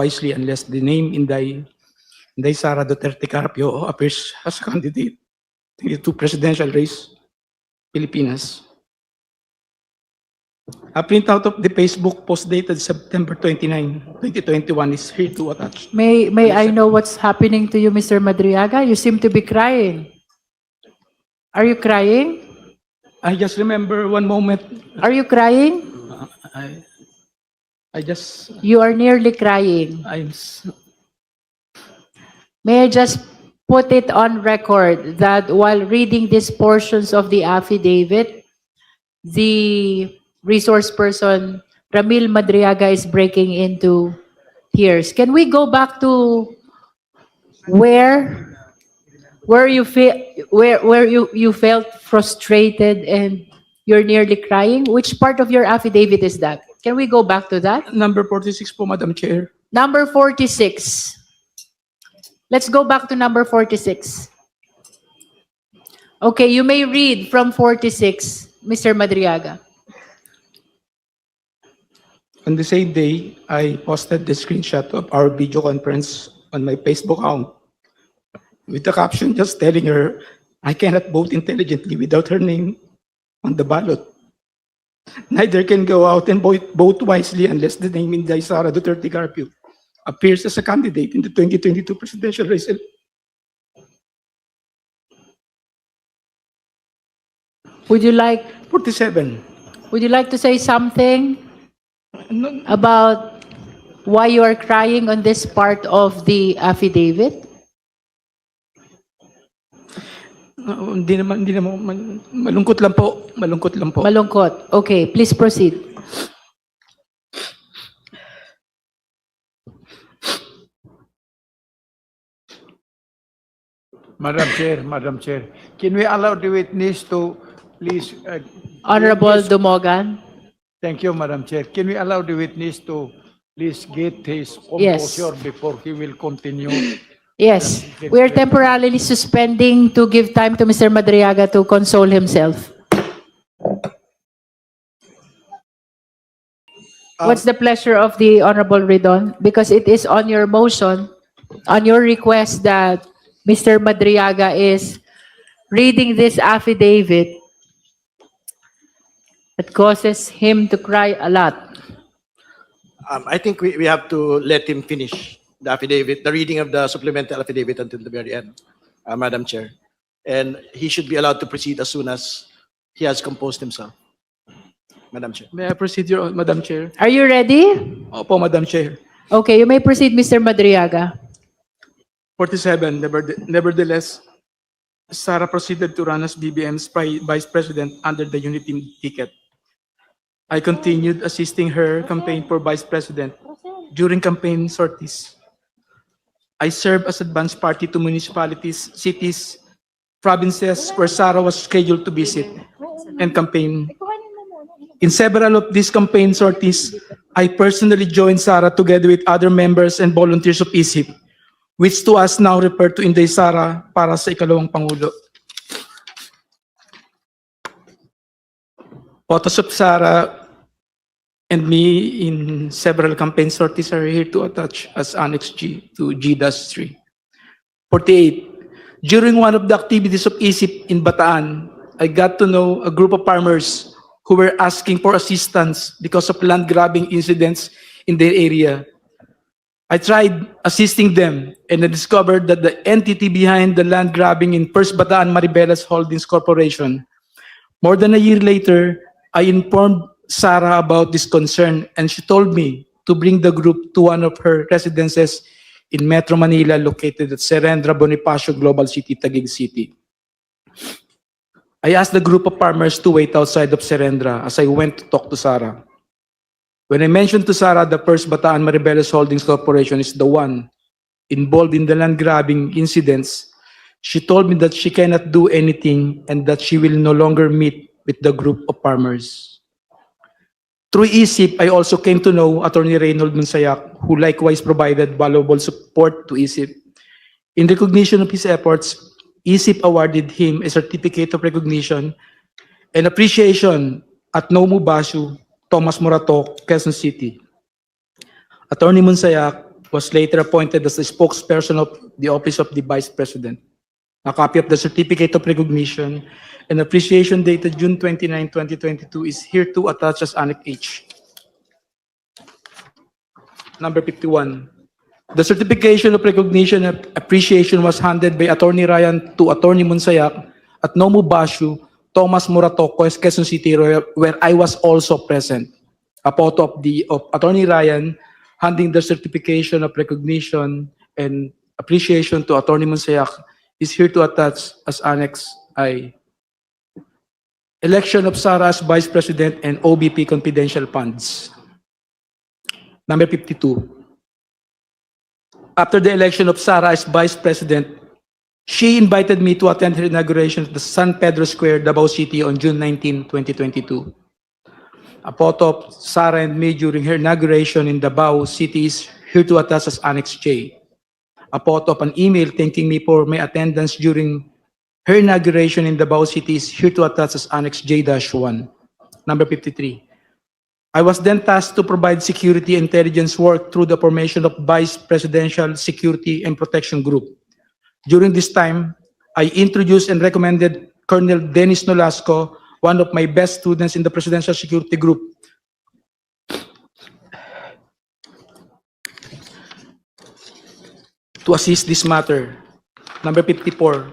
wisely unless the name Inday Sara Duterte Carpio appears as a candidate in the two presidential race, Pilipinas. A printout of the Facebook post dated September 29, 2021 is here to attach. May I know what's happening to you, Mr. Madriaga? You seem to be crying. Are you crying? I just remember one moment. Are you crying? I just, You are nearly crying. May I just put it on record that while reading these portions of the affidavit, the resource person, Ramil Madriaga, is breaking into tears. Can we go back to where you felt frustrated and you're nearly crying? Which part of your affidavit is that? Can we go back to that? number 46 po, Madam Chair. Number 46. Let's go back to number 46. Okay, you may read from 46, Mr. Madriaga. On the same day, I posted the screenshot of our video conference on my Facebook account with the caption just telling her I cannot vote intelligently without her name on the ballot. Neither can go out and vote wisely unless the name Inday Sara Duterte Carpio appears as a candidate in the 2022 presidential race. Would you like 47. to say something about why you are crying on this part of the affidavit? Hindi naman, malungkot lang po. Malungkot. Okay, please proceed. Madam Chair, can we allow the witness to please... Honorable Dumogan. Thank you, Madam Chair. Can we allow the witness to please get his Yes. composure before he will continue? Yes, we are temporarily suspending to give time to Mr. Madriaga to console himself. What's the pleasure of the Honorable Ridon? Because it is on your motion, on your request that Mr. Madriaga is reading this affidavit that causes him to cry a lot. I think we have to let him finish the affidavit, the reading of the supplemental affidavit until the very end, Madam Chair. And he should be allowed to proceed as soon as he has composed himself. Madam Chair. May I proceed, Madam Chair? Are you ready? Opo, Madam Chair. Okay, you may proceed, Mr. Madriaga. 47. Nevertheless, Sara proceeded to run as BBM's vice president under the unity ticket. I continued assisting her campaign for vice president during campaign sorties. I served as advance party to municipalities, cities, provinces where Sara was scheduled to visit and campaign. In several of these campaign sorties, I personally joined Sara together with other members and volunteers of ISIP, which to us now refer to Inday Sara para sa ikalawang Pangulo. Photos of Sara and me in several campaign sorties are here to attach as Annex G to G-3. 48. During one of the activities of ISIP in Bataan, I got to know a group of farmers who were asking for assistance because of land grabbing incidents in their area. I tried assisting them and I discovered that the entity behind the land grabbing in First Bataan Maribelas Holdings Corporation. More than a year later, I informed Sara about this concern and she told me to bring the group to one of her residences in Metro Manila located at Serendra Bonifacio Global City, Taguig City. I asked the group of farmers to wait outside of Serendra as I went to talk to Sara. When I mentioned to Sara the First Bataan Maribelas Holdings Corporation is the one involved in the land grabbing incidents, she told me that she cannot do anything and that she will no longer meet with the group of farmers. Through ISIP, I also came to know Attorney Reynold Monsayak, who likewise provided valuable support to ISIP. In recognition of his efforts, ISIP awarded him a certificate of recognition and appreciation at Nomu Bashu, Thomas Morato, Quezon City. Attorney Monsayak was later appointed as the spokesperson of the Office of the Vice President. A copy of the Certificate of Recognition and Appreciation dated June 29, 2022 is hereto attached as Annex H. Number 51. The certification of recognition and appreciation was handed by Attorney Ryan to Attorney Monsayak at Nomu Bashu, Thomas Muratoco, Quezon City, where I was also present. A photo of Attorney Ryan handing the certification of recognition and appreciation to Attorney Monsayak is here to attach as Annex I. Election of Sara as Vice President and OBP confidential funds. Number 52. After the election of Sara as Vice President, she invited me to attend her inauguration at the San Pedro Square, Davao City on June 19, 2022. A photo of Sara and me during her inauguration in Davao City is here to attach as Annex J. A photo of an email thanking me for my attendance during her inauguration in Davao City is here to attach as Annex J-1. Number 53. I was then tasked to provide security intelligence work through the formation of Vice Presidential Security and Protection Group. During this time, I introduced and recommended Colonel Dennis Nolasco, one of my best students in the Presidential Security Group, to assist this matter. Number 54.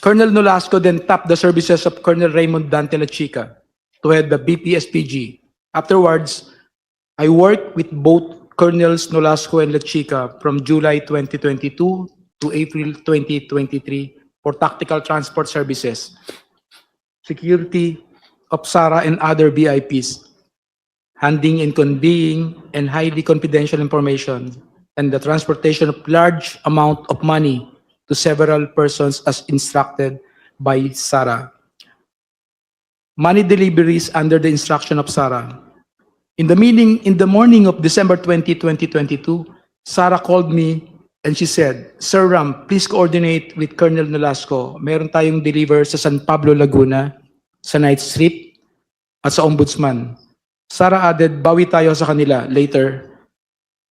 Colonel Nolasco then tapped the services of Colonel Raymond Dante La Chica to head the BPSPG. Afterwards, I worked with both Colonels Nolasco and La Chica from July 2022 to April 2023 for tactical transport services, security of Sara and other VIPs, handing and conveying and highly confidential information, and the transportation of large amount of money to several persons as instructed by Sara. Money deliveries under the instruction of Sara. In the morning of December 20, 2022, Sara called me and she said, "Sir Ram, please coordinate with Colonel Nolasco. Meron tayong deliver sa San Pablo, Laguna, sa night strip, at sa Ombudsman." Sara added, "Bawi tayo sa kanila later."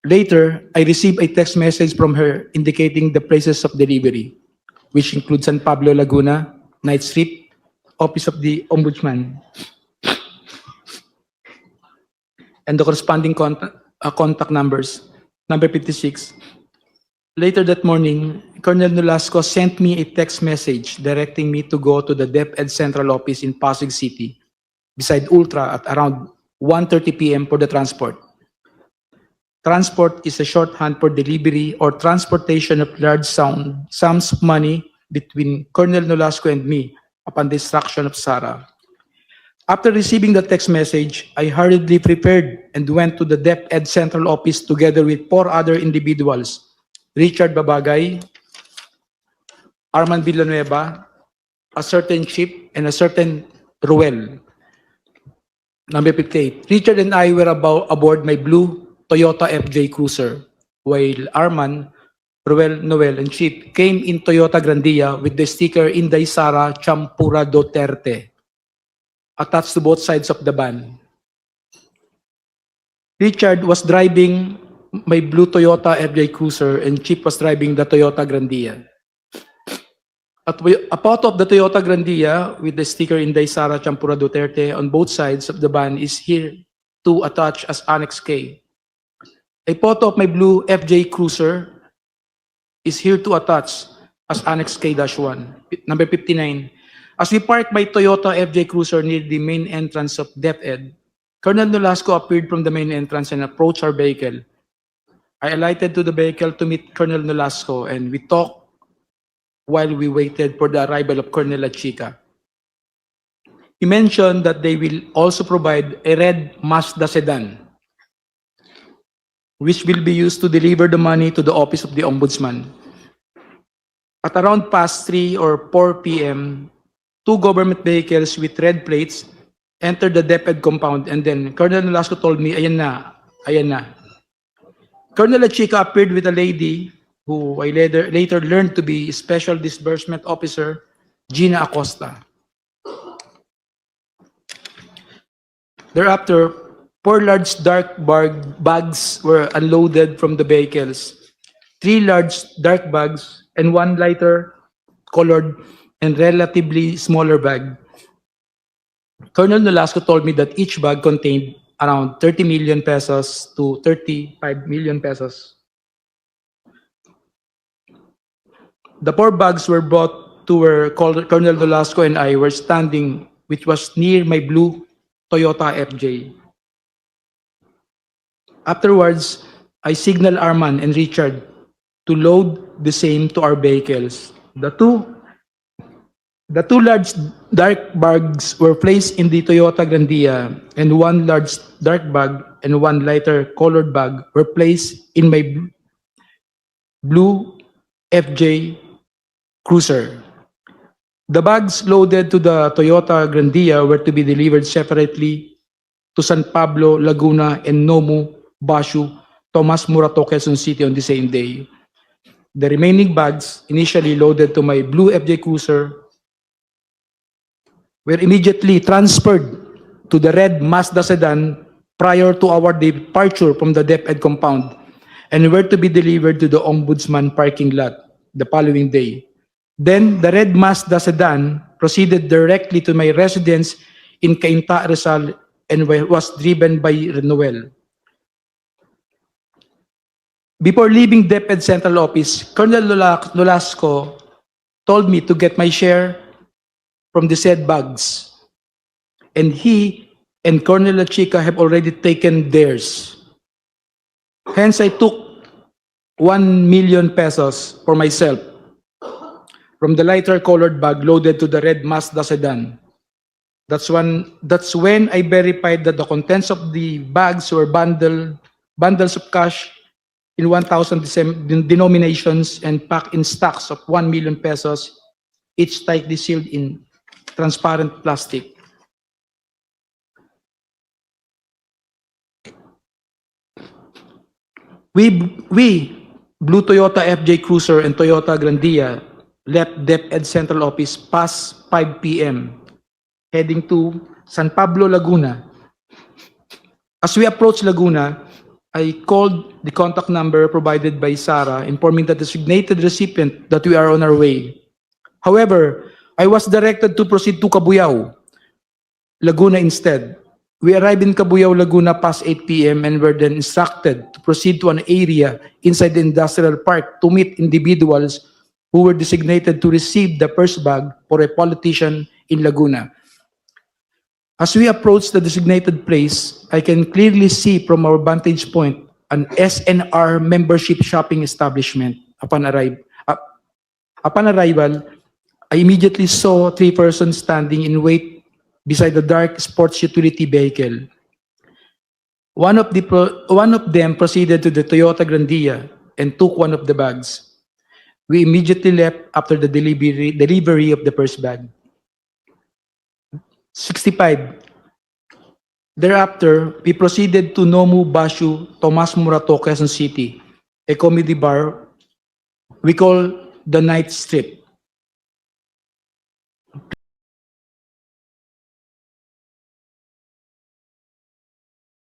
Later, I received a text message from her indicating the places of delivery, which include San Pablo, Laguna, night strip, Office of the Ombudsman, and the corresponding contact numbers. Number 56. Later that morning, Colonel Nolasco sent me a text message directing me to go to the DepEd Central Office in Pasig City, beside Ultra at around 1:30 p.m. for the transport. Transport is a shorthand for delivery or transportation of large sums of money between Colonel Nolasco and me upon the instruction of Sara. After receiving the text message, I hurriedly prepared and went to the DepEd Central Office together with 4 other individuals: Richard Babagay, Arman Villanueva, a certain Chip, and a certain Ruel. Number 58. Richard and I were aboard my blue Toyota FJ Cruiser, while Arman, Ruel, Noel, and Chip came in Toyota Grandia with the sticker Inday Sara Champura Duterte attached to both sides of the van. Richard was driving my blue Toyota FJ Cruiser and Chip was driving the Toyota Grandia. A photo of the Toyota Grandia with the sticker Inday Sara Champura Duterte on both sides of the van is here to attach as Annex K. A photo of my blue FJ Cruiser is here to attach as Annex K-1. Number 59. As we parked my Toyota FJ Cruiser near the main entrance of DepEd, Colonel Nolasco appeared from the main entrance and approached our vehicle. I alighted to the vehicle to meet Colonel Nolasco and we talked while we waited for the arrival of Colonel La Chica. He mentioned that they will also provide a red Mazda sedan, which will be used to deliver the money to the Office of the Ombudsman. At around past 3 or 4 p.m., 2 government vehicles with red plates entered the DepEd compound and then Colonel Nolasco told me, "Ayan na, ayan na." Colonel La Chica appeared with a lady who I later learned to be Special Disbursement Officer Gina Acosta. Thereafter, 4 large dark bags were unloaded from the vehicles. 3 large dark bags and 1 lighter colored and relatively smaller bag. Colonel Nolasco told me that each bag contained around 30 million pesos to 35 million pesos. The 4 bags were brought to where Colonel Nolasco and I were standing, which was near my blue Toyota FJ. Afterwards, I signaled Arman and Richard to load the same to our vehicles. The two large dark bags were placed in the Toyota Grandia, and 1 large dark bag and 1 lighter colored bag were placed in my blue FJ Cruiser. The bags loaded to the Toyota Grandia were to be delivered separately to San Pablo, Laguna, and Nomu, Bashu, Tomas Morato, Quezon City on the same day. The remaining bags, initially loaded to my blue FJ Cruiser, were immediately transferred to the red Mazda sedan prior to our departure from the DepEd compound and were to be delivered to the Ombudsman parking lot the following day. Then, the red Mazda sedan proceeded directly to my residence in Cainta, Rizal, and was driven by Noel. Before leaving DepEd Central Office, Colonel Nolasco told me to get my share from the said bags, and he and Colonel Lachica have already taken theirs. Hence, I took 1 million pesos for myself from the lighter colored bag loaded to the red Mazda sedan. That's when I verified that the contents of the bags were bundles of cash in 1,000 denominations and packed in stacks of 1 million pesos, each tightly sealed in transparent plastic. We, Blue Toyota FJ Cruiser and Toyota Grandia, left DepEd Central Office past 5 p.m., heading to San Pablo, Laguna. As we approached Laguna, I called the contact number provided by Sarah, informing the designated recipient that we are on our way. However, I was directed to proceed to Cabuyao, Laguna instead. We arrived in Cabuyao, Laguna past 8 p.m. and were then instructed to proceed to an area inside the industrial park to meet individuals who were designated to receive the first bag for a politician in Laguna. As we approached the designated place, I can clearly see from our vantage point an SNR membership shopping establishment. Upon arrival, I immediately saw 3 persons standing in wait beside the dark sports utility vehicle. One of them proceeded to the Toyota Grandia and took one of the bags. We immediately left after the delivery of the first bag. 65. Thereafter, we proceeded to Nomu, Bashu, Tomas Morato, Quezon City, a comedy bar we call the Night Strip.